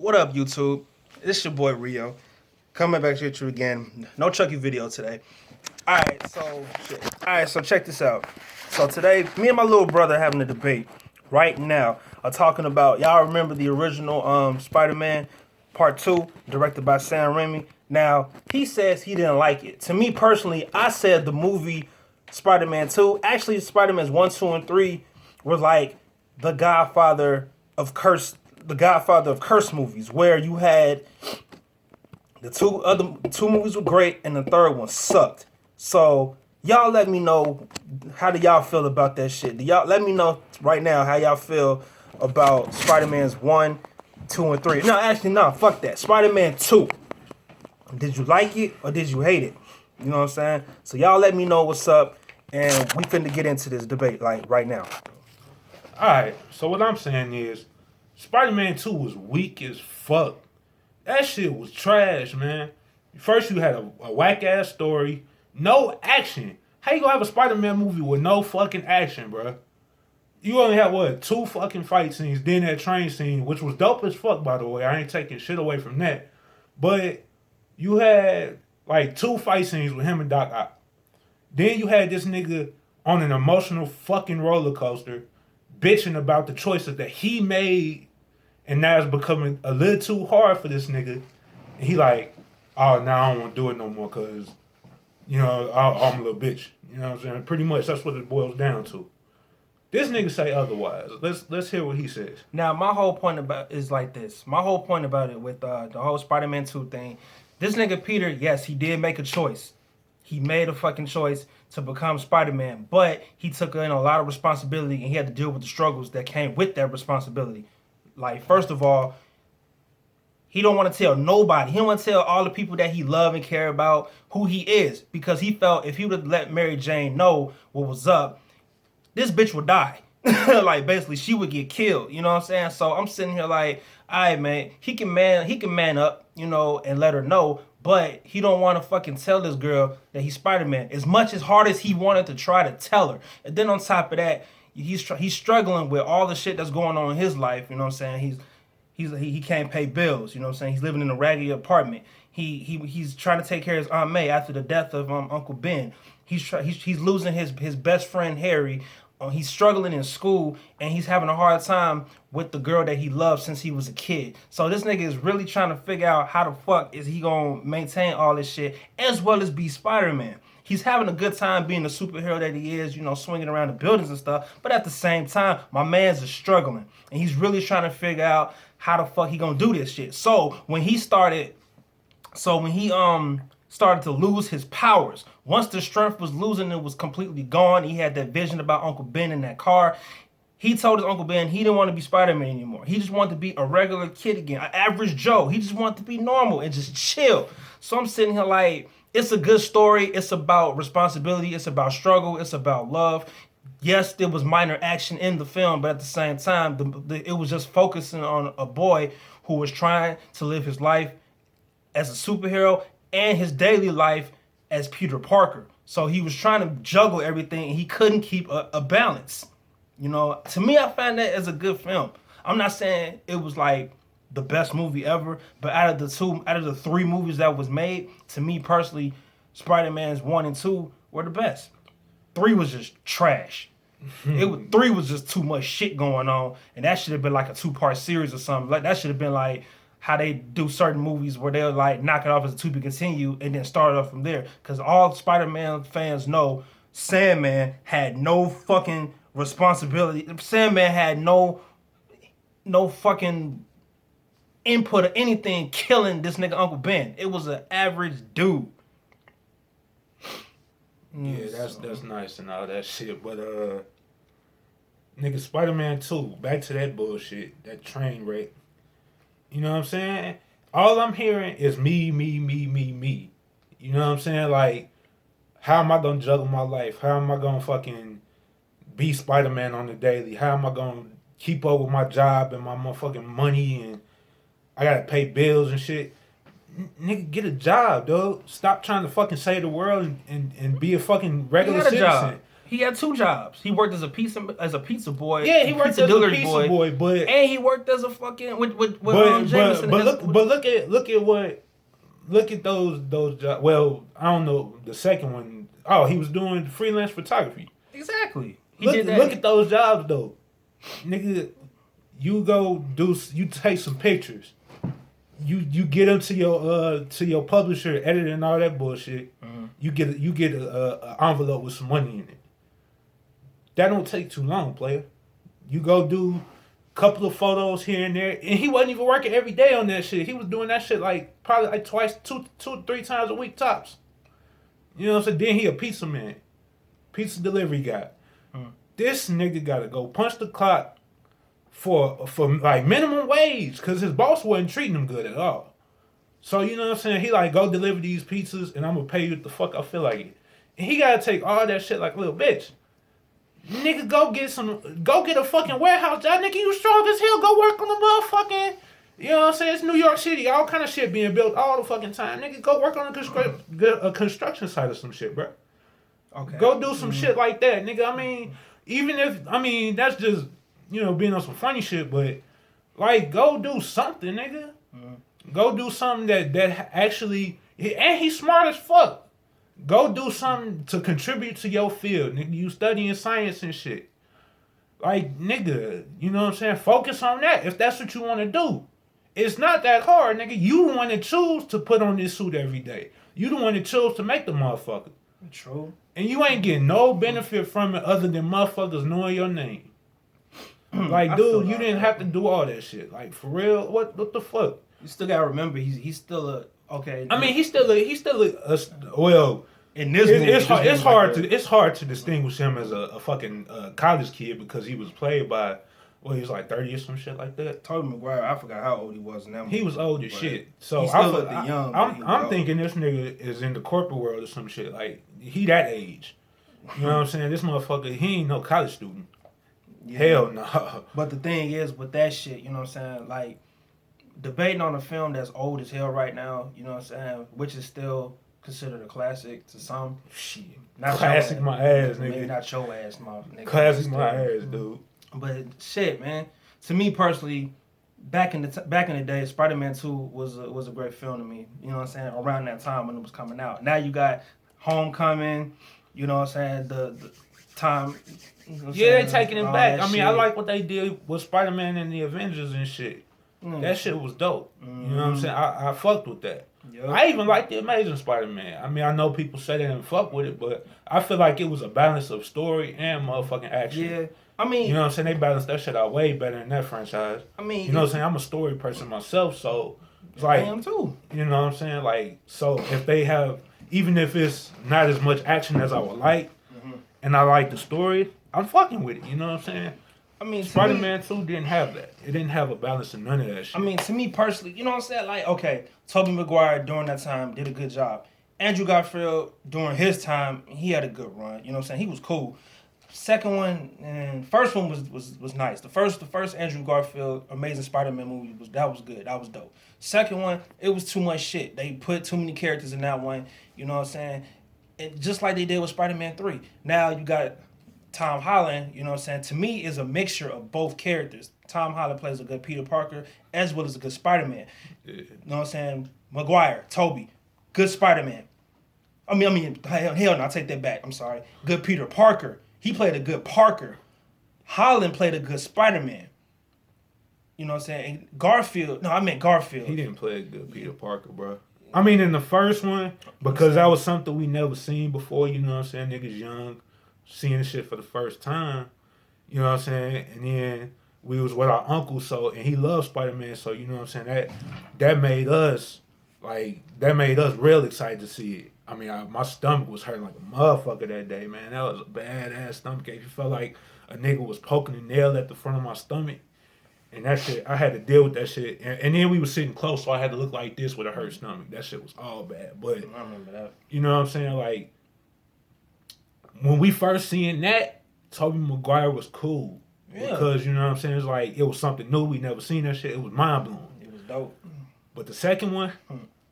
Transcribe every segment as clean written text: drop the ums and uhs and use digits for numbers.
What up, YouTube? This your boy Rio, coming back to you again. No Chucky video today. All right, so check this out. So today, me and my little brother having a debate right now. Are talking about y'all remember the original Spider-Man Part 2, directed by Sam Raimi. Now he says he didn't like it. To me personally, I said the movie Spider-Man 2, actually Spider-Man's 1, 2, and 3 were like the Godfather of curse movies, where you had the two movies were great and the third one sucked. So y'all let me know, how do y'all feel about that shit? Do y'all let me know right now how y'all feel about Spider-Man's 1, 2, and 3? No, actually no, fuck that. Spider-Man 2. Did you like it or did you hate it? You know what I'm saying? So y'all let me know what's up, and we finna get into this debate like right now. Alright, so what I'm saying is Spider-Man 2 was weak as fuck. That shit was trash, man. First you had a whack-ass story, no action. How you gonna have a Spider-Man movie with no fucking action, bro? You only had, what, 2 fucking fight scenes, then that train scene, which was dope as fuck, by the way. I ain't taking shit away from that. But you had, like, 2 fight scenes with him and Doc Ock. Then you had this nigga on an emotional fucking roller coaster bitching about the choices that he made, and now it's becoming a little too hard for this nigga. And he like, oh, now I don't want to do it no more because, you know, I'm a little bitch. You know what I'm saying? Pretty much that's what it boils down to. This nigga say otherwise. Let's hear what he says. Now, my whole point about is like this. My whole point about it with the whole Spider-Man 2 thing, this nigga Peter, yes, he did make a choice. He made a fucking choice to become Spider-Man, but he took in a lot of responsibility and he had to deal with the struggles that came with that responsibility. Like, first of all, he don't want to tell nobody. He don't want to tell all the people that he love and care about who he is, because he felt if he would have let Mary Jane know what was up, this bitch would die. Like, basically, she would get killed. You know what I'm saying? So I'm sitting here like, all right, man, he can man up, you know, and let her know. But he don't want to fucking tell this girl that he's Spider-Man. As much as hard as he wanted to try to tell her. And then on top of that, he's struggling with all the shit that's going on in his life. You know what I'm saying? He can't pay bills. You know what I'm saying? He's living in a raggedy apartment. He's trying to take care of his Aunt May after the death of Uncle Ben. He's losing his best friend Harry. He's struggling in school, and he's having a hard time with the girl that he loved since he was a kid. So this nigga is really trying to figure out how the fuck is he gonna maintain all this shit as well as be Spider-Man. He's having a good time being the superhero that he is, you know, swinging around the buildings and stuff. But at the same time, my man's is struggling, and he's really trying to figure out how the fuck he gonna do this shit. So when he started to lose his powers. Once the strength was losing, it was completely gone. He had that vision about Uncle Ben in that car. He told his Uncle Ben he didn't want to be Spider-Man anymore. He just wanted to be a regular kid again, an average Joe. He just wanted to be normal and just chill. So I'm sitting here like, it's a good story. It's about responsibility. It's about struggle. It's about love. Yes, there was minor action in the film, but at the same time, it was just focusing on a boy who was trying to live his life as a superhero and his daily life as Peter Parker. So he was trying to juggle everything, and he couldn't keep a balance. You know, to me, I find that as a good film. I'm not saying it was like the best movie ever, but out of the 3 movies that was made, to me personally, Spider-Man's 1 and 2 were the best. 3 was just trash. 3 was just too much shit going on, and that should have been like a 2-part series or something. Like, that should have been like how they do certain movies where they'll like knock it off as a to be continued and then start it off from there. Because all Spider-Man fans know Sandman had no fucking responsibility. Sandman had no fucking input or anything killing this nigga Uncle Ben. It was an average dude. Yeah, that's nice and all that shit, but nigga, Spider-Man 2, back to that bullshit, that train wreck. You know what I'm saying? All I'm hearing is me. You know what I'm saying? Like, how am I gonna juggle my life? How am I gonna fucking be Spider-Man on the daily? How am I gonna keep up with my job and my motherfucking money, and I gotta pay bills and shit? Nigga, get a job, dude. Stop trying to fucking save the world and be a fucking regular citizen. Job. He had 2 jobs. He worked as a pizza boy. Yeah, he worked as a delivery pizza boy, but and he worked as a fucking with Jameson. Look at those jobs. Well, I don't know the second one. Oh, he was doing freelance photography. Exactly. He Look, did that. look at those jobs though, nigga. You take some pictures. You get them to your publisher, editor and all that bullshit. Mm-hmm. You get a envelope with some money in it. That don't take too long, player. You go do a couple of photos here and there, and he wasn't even working every day on that shit. He was doing that shit like probably like twice, two, 3 times a week tops. You know what I'm saying? Then he a pizza man, pizza delivery guy. This nigga gotta go punch the clock for like minimum wage because his boss wasn't treating him good at all. So you know what I'm saying? He like, go deliver these pizzas and I'm gonna pay you what the fuck I feel like it. And he gotta take all that shit like a little bitch. Nigga, go get a fucking warehouse job. Nigga, you strong as hell. Go work on the motherfucking, you know what I'm saying? It's New York City. All kind of shit being built all the fucking time. Nigga, go work on a construction site or some shit, bro. Okay. Go do some shit like that, nigga. I mean, that's just, you know, being on some funny shit, but like, go do something, nigga. Go do something that actually, and he's smart as fuck. Go do something to contribute to your field, nigga. You studying science and shit. Like, nigga, you know what I'm saying? Focus on that if that's what you want to do. It's not that hard, nigga. You the one to choose to put on this suit every day. You the one to choose to make the motherfucker. True. And you ain't getting no benefit from it other than motherfuckers knowing your name. Like, dude, you didn't have to do all that shit. Like, for real, what the fuck? You still gotta remember, he's still a okay. I mean, he's still a well. In this movie, it's hard to distinguish him as a fucking college kid because he was played by, well, he was like 30 or some shit like that. Tobey Maguire, I forgot how old he was in that movie. He was old as shit. So he still looked young. I'm thinking this nigga is in the corporate world or some shit. Like, he that age. You know what I'm saying? This motherfucker, he ain't no college student. Yeah. Hell no. But the thing is, with that shit, you know what I'm saying? Like, debating on a film that's old as hell right now, you know what I'm saying? Which is still considered a classic to some. Shit. Not classic my ass, nigga. Maybe not your ass, my nigga. Classic my ass, dude. But shit, man. To me personally, back in the day, Spider-Man 2 was a great film to me. You know what I'm saying? Around that time when it was coming out. Now you got Homecoming. You know what I'm saying? The time. You know they taking it back. I mean, I like what they did with Spider-Man and the Avengers and shit. That shit was dope. You know what I'm saying? I fucked with that. Yep. I even like the Amazing Spider-Man. I mean, I know people say they didn't fuck with it, but I feel like it was a balance of story and motherfucking action. Yeah. I mean, you know what I'm saying? They balanced that shit out way better than that franchise. I mean, you know what I'm saying? I'm a story person myself, so it's like, I am too. You know what I'm saying? Like, so if they have, even if it's not as much action as I would like, and I like the story, I'm fucking with it. You know what I'm saying? I mean, Spider-Man 2 didn't have that. It didn't have a balance of none of that shit. I mean, to me personally, you know what I'm saying? Like, okay, Tobey Maguire during that time did a good job. Andrew Garfield during his time, he had a good run. You know what I'm saying? He was cool. Second one and first one was nice. The first Andrew Garfield Amazing Spider-Man movie was good. That was dope. Second one, it was too much shit. They put too many characters in that one. You know what I'm saying? And just like they did with Spider-Man 3. Now you got Tom Holland, you know what I'm saying, to me is a mixture of both characters. Tom Holland plays a good Peter Parker as well as a good Spider-Man. You know what I'm saying? Maguire, Tobey, good Spider-Man. I mean, hell no, I take that back. I'm sorry. Good Peter Parker. He played a good Parker. Holland played a good Spider-Man. You know what I'm saying? And Garfield. He didn't play a good Peter Parker, bro. I mean, in the first one, because that was something we never seen before, you know what I'm saying? Niggas young, seeing the shit for the first time, you know what I'm saying? And then we was with our uncle, and he loved Spider-Man, so you know what I'm saying? That made us real excited to see it. I mean, my stomach was hurting like a motherfucker that day, man. That was a badass stomach ache. It felt like a nigga was poking a nail at the front of my stomach. And that shit, I had to deal with that shit. And then we were sitting close, so I had to look like this with a hurt stomach. That shit was all bad. But I remember that. You know what I'm saying? Like, when we first seen that, Tobey Maguire was cool. Yeah. Because, you know what I'm saying? It's like, it was something new. We never seen that shit. It was mind-blowing. It was dope. But the second one,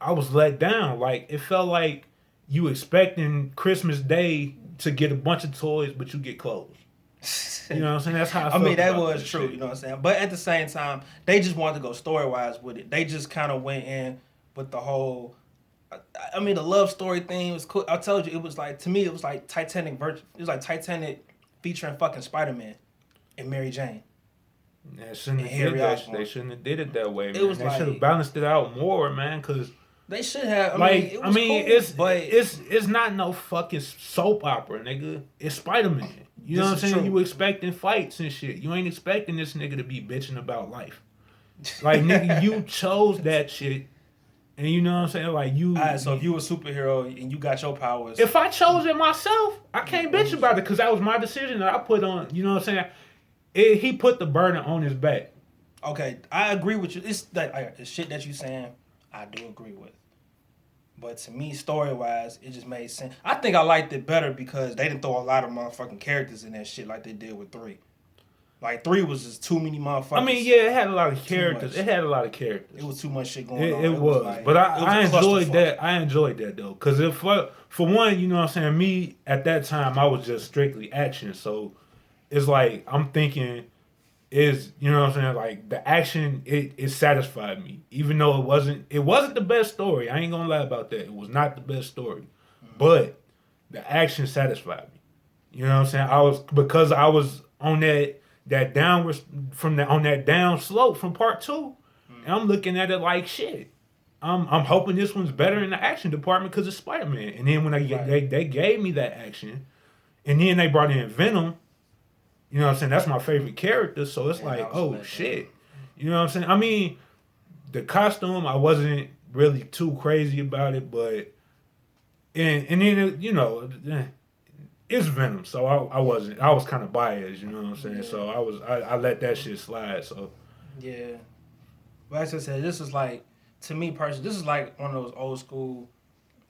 I was let down. Like, it felt like you expecting Christmas Day to get a bunch of toys, but you get clothes. You know what I'm saying? That's how I felt that about was this true, shit. you know what I'm saying? But at the same time, they just wanted to go story-wise with it. They just kind of went in with the whole... I mean, the love story thing was cool. I told you, it was like... To me, it was like Titanic... It was like Titanic featuring fucking Spider-Man and Mary Jane. They shouldn't And have Harry did that. Osborn. They shouldn't have did it that way, It man. was They should have like- balanced it out more, man, because... They should have. Like, it was cool, it's but it's not no fucking soap opera, nigga. It's Spider-Man. You know what I'm This is saying? true. You expecting fights and shit. You ain't expecting this nigga to be bitching about life. Like, nigga, you chose that shit. And you know what I'm saying? Like, you... Alright, so if you a superhero and you got your powers... If I chose it myself, I can't bitch about it because that was my decision that I put on, you know what I'm saying? He put the burden on his back. Okay, I agree with you. It's that the shit that you saying, I do agree with. But to me, story-wise, it just made sense. I think I liked it better because they didn't throw a lot of motherfucking characters in that shit like they did with 3. Like, 3 was just too many motherfuckers. I mean, yeah, it had a lot of characters. much. It had a lot of characters. It was too much shit going It, on. it was, like- but it was I a enjoyed clusterfuck. that. I enjoyed that though, because if for one, you know what I'm saying. Me at that time, I was just strictly action, so it's like I'm thinking, you know what I'm saying? Like the action, it satisfied me, even though it wasn't the best story. I ain't gonna lie about that. It was not the best story, but the action satisfied me. You know what I'm saying? Because I was on that downward on that down slope from part 2. And I'm looking at it like shit. I'm hoping this one's better in the action department because it's Spider-Man. And then when they gave me that action, and then they brought in Venom, you know what I'm saying? That's my favorite character. So it's like, oh shit. You know what I'm saying? I mean, the costume, I wasn't really too crazy about it, but and then you know, it's Venom, so I was kind of biased, you know what I'm saying? Yeah. So I let that shit slide. So Yeah. But as I said, this is like, to me personally, this is like one of those old school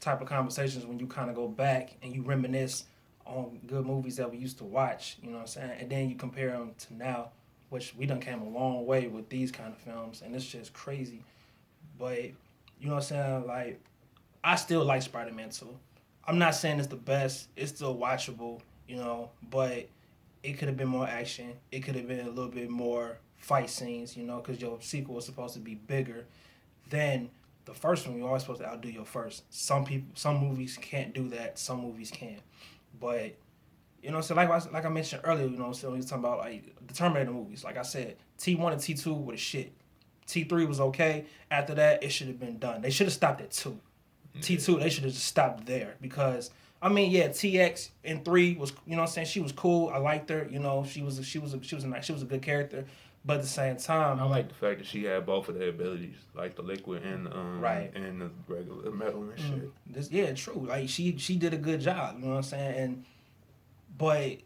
type of conversations when you kind of go back and you reminisce on good movies that we used to watch, you know what I'm saying? And then you compare them to now, which we done came a long way with these kind of films, and it's just crazy. But, you know what I'm saying? Like, I still like Spider-Man 2. I'm not saying it's the best. It's still watchable, you know, but it could have been more action. It could have been a little bit more fight scenes, you know, because your sequel was supposed to be bigger than the first one. You're always supposed to outdo your first. Some movies can't do that. Some movies can. But, you know, so like I mentioned earlier, you know, so we was talking about like the Terminator movies. Like I said, T1 and T2 were the shit. T3 was okay. After that, it should have been done. They should have stopped at 2. T2, they should have just stopped there because I mean, yeah, TX in 3 was, you know what I'm saying, she was cool. I liked her, you know, she was a good character, but at the same time, I like the fact that she had both of their abilities, like the liquid and Right. and the regular metal and shit. yeah, true. Like she did a good job, you know what I'm saying? But you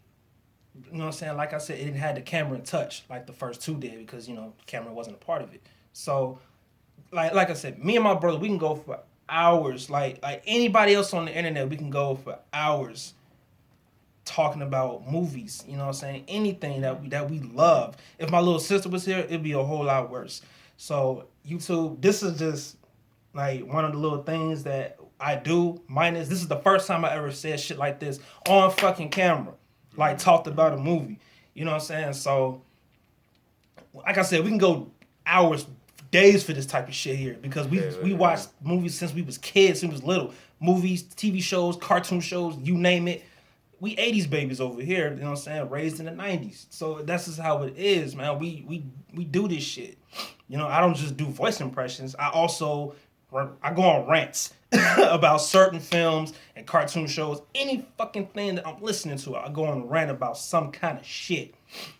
know what I'm saying, like I said, it didn't have the camera in touch like the first 2 did because, you know, the camera wasn't a part of it. So like I said, me and my brother, we can go for hours, like anybody else on the internet, we can go for hours talking about movies, you know what I'm saying? Anything that we love. If my little sister was here, it'd be a whole lot worse. So YouTube, this is just like one of the little things that I do. Minus, this is the first time I ever said shit like this on fucking camera, like talked about a movie. You know what I'm saying? So, like I said, we can go hours, days for this type of shit here because we watched movies since we was kids, since we was little. Movies, TV shows, cartoon shows, you name it. We 80s babies over here, you know what I'm saying? Raised in the 90s. So that's just how it is, man. We do this shit. You know, I don't just do voice impressions. I go on rants about certain films and cartoon shows. Any fucking thing that I'm listening to, I go on a rant about some kind of shit.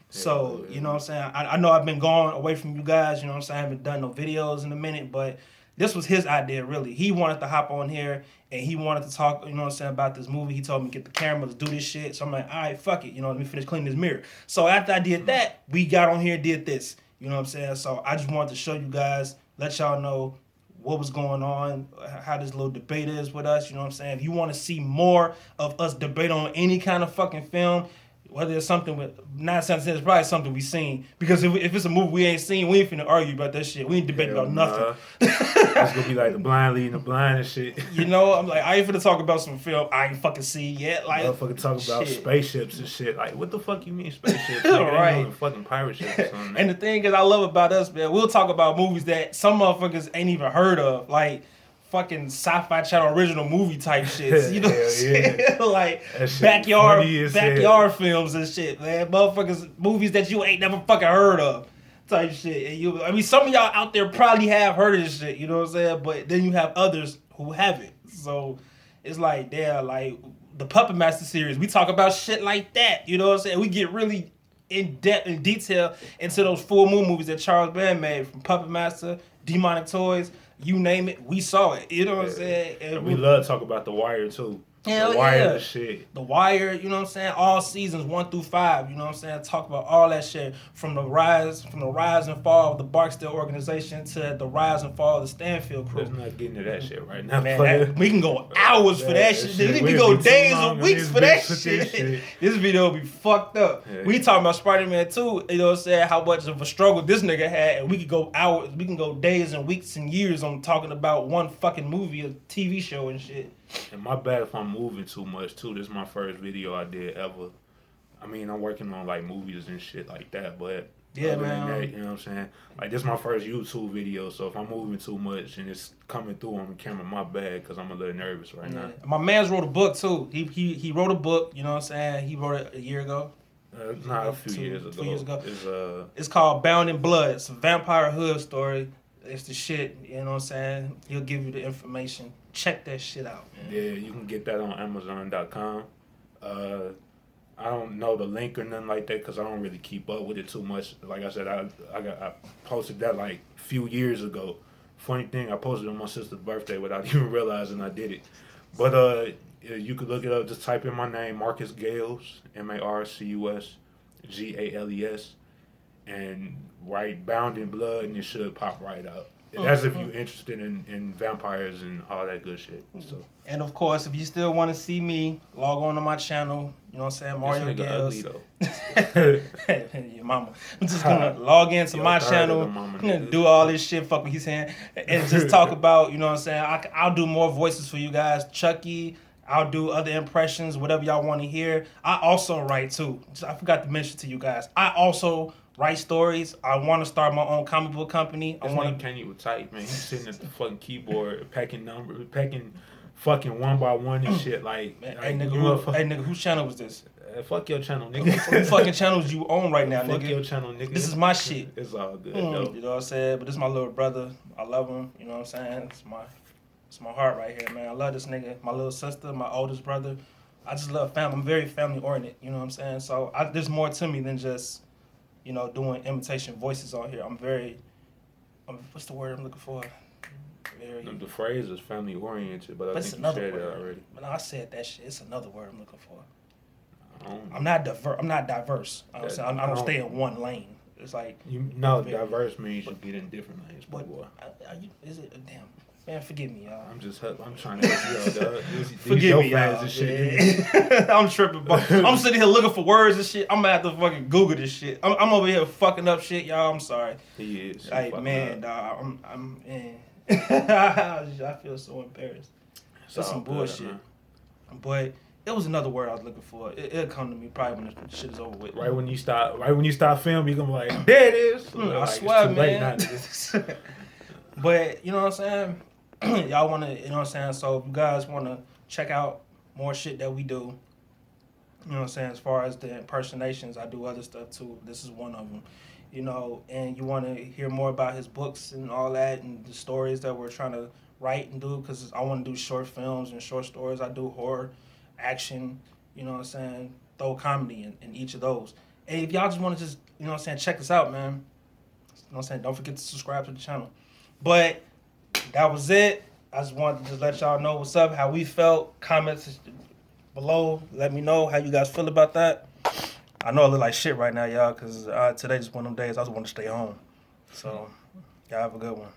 So, you know what I'm saying? I know I've been going away from you guys, you know what I'm saying? I haven't done no videos in a minute, but this was his idea, really. He wanted to hop on here, and he wanted to talk, you know what I'm saying, about this movie. He told me to get the camera, let's do this shit. So I'm like, all right, fuck it. You know, let me finish cleaning this mirror. So after I did that, we got on here and did this. You know what I'm saying? So I just wanted to show you guys, let y'all know what was going on, how this little debate is with us. You know what I'm saying? If you want to see more of us debate on any kind of fucking film, whether it's something with 9 cents, it's probably something we seen. Because if it's a movie we ain't seen, we ain't finna argue about that shit. We ain't debating about nothing. It's gonna be like the blind leading the blind and shit. You know, I'm like, I ain't finna talk about some film I ain't fucking seen yet. Like, motherfucker talk about shit. Spaceships and shit. Like, what the fuck you mean spaceships? Like, Right. ain't no fucking pirate ship or something. And the thing is, I love about us, man, we'll talk about movies that some motherfuckers ain't even heard of. Like, fucking Sci-Fi Channel original movie type shit. You know what I'm saying? Like, backyard films and shit, man. Motherfuckers, movies that you ain't never fucking heard of. Type shit. And some of y'all out there probably have heard of this shit, you know what I'm saying? But then you have others who haven't. So it's like, damn, like the Puppet Master series, we talk about shit like that, you know what I'm saying? We get really in depth and detail into those full moon movies that Charles Band made, from Puppet Master, Demonic Toys, you name it, we saw it. You know what I'm saying? And we love to talk about The Wire too. Hell The Wire, yeah. the shit. The Wire, you know what I'm saying? All seasons 1 through 5, you know what I'm saying? Talk about all that shit from the rise and fall of the Barksdale organization to the rise and fall of the Stanfield crew. Let's not get into that shit right now. Man, we can go hours for that shit. We can go days and weeks for that shit. This video will be fucked up. Yeah. We talking about Spider-Man 2, you know what I'm saying? How much of a struggle this nigga had, and we could go hours, we can go days and weeks and years on talking about one fucking movie, a TV show and shit. And my bad if I'm moving too much too. This is my first video I did ever. I mean, I'm working on like movies and shit like that, but yeah, man. That, you know what I'm saying? Like, this is my first YouTube video, so if I'm moving too much and it's coming through on the camera, my bad, because I'm a little nervous right now. My man's wrote a book too. He wrote a book, you know what I'm saying? He wrote it a year ago. Not a few years ago. 2 years ago. It's called Bound in Blood. It's a vampire hood story. It's the shit, you know what I'm saying? He'll give you the information. Check that shit out, man. Yeah, you can get that on Amazon.com. I don't know the link or nothing like that because I don't really keep up with it too much. Like I said, I posted that like a few years ago. Funny thing, I posted it on my sister's birthday without even realizing I did it. But you could look it up. Just type in my name, Marcus Gales, MarcusGales, and write Bound in Blood, and it should pop right up. That's if you're interested in vampires and all that good shit. So. And of course, if you still want to see me, log on to my channel. You know what I'm saying? Mario Gales. Your mama. I'm just going to log into my channel. I'm going to do all this shit, fuck what he's saying. And just talk about, you know what I'm saying? I'll do more voices for you guys. Chucky. I'll do other impressions, whatever y'all want to hear. I also write too. I forgot to mention to you guys. I also write stories. I want to start my own comic book company. I want to. Kenny was tight, man. He's sitting at the fucking keyboard, packing fucking one by one and shit. Like, man, hey nigga, whose channel was this? Fuck your channel, nigga. What fucking channels you own right now, nigga? Fuck your channel, nigga. This is my shit. It's all good, though. You know what I'm saying? But this is my little brother. I love him. You know what I'm saying? It's my heart right here, man. I love this nigga. My little sister, my oldest brother. I just love family. I'm very family oriented. You know what I'm saying? So there's more to me than just, you know, doing imitation voices on here. What's the word I'm looking for? The phrase is family oriented, but I think you said it already. But I said that shit. It's another word I'm looking for. I'm not diverse. I don't stay in one lane. It's like diverse means you get in different lanes. But is it damn? Man, forgive me, y'all. I'm trying to help you out, dog. Forgive me, y'all. Shit. I'm tripping, but I'm sitting here looking for words and shit. I'm gonna have to fucking Google this shit. I'm over here fucking up shit, y'all. I'm sorry. He is. Like, man, dog. Man. I feel so embarrassed. That's some bullshit. Man. But it was another word I was looking for. It'll come to me probably when the shit is over with. Right when you start filming, you're gonna be like, there it is. I swear, man. But you know what I'm saying? Y'all want to, you know what I'm saying? So if you guys want to check out more shit that we do, you know what I'm saying? As far as the impersonations, I do other stuff too. This is one of them. You know, and you want to hear more about his books and all that and the stories that we're trying to write and do, because I want to do short films and short stories. I do horror, action, you know what I'm saying? Throw comedy in each of those. And if y'all just want to just, you know what I'm saying, check us out, man. You know what I'm saying? Don't forget to subscribe to the channel. But that was it. I just wanted to just let y'all know what's up, how we felt. Comments below. Let me know how you guys feel about that. I know I look like shit right now, y'all, because today just one of them days I just want to stay home. So, y'all have a good one.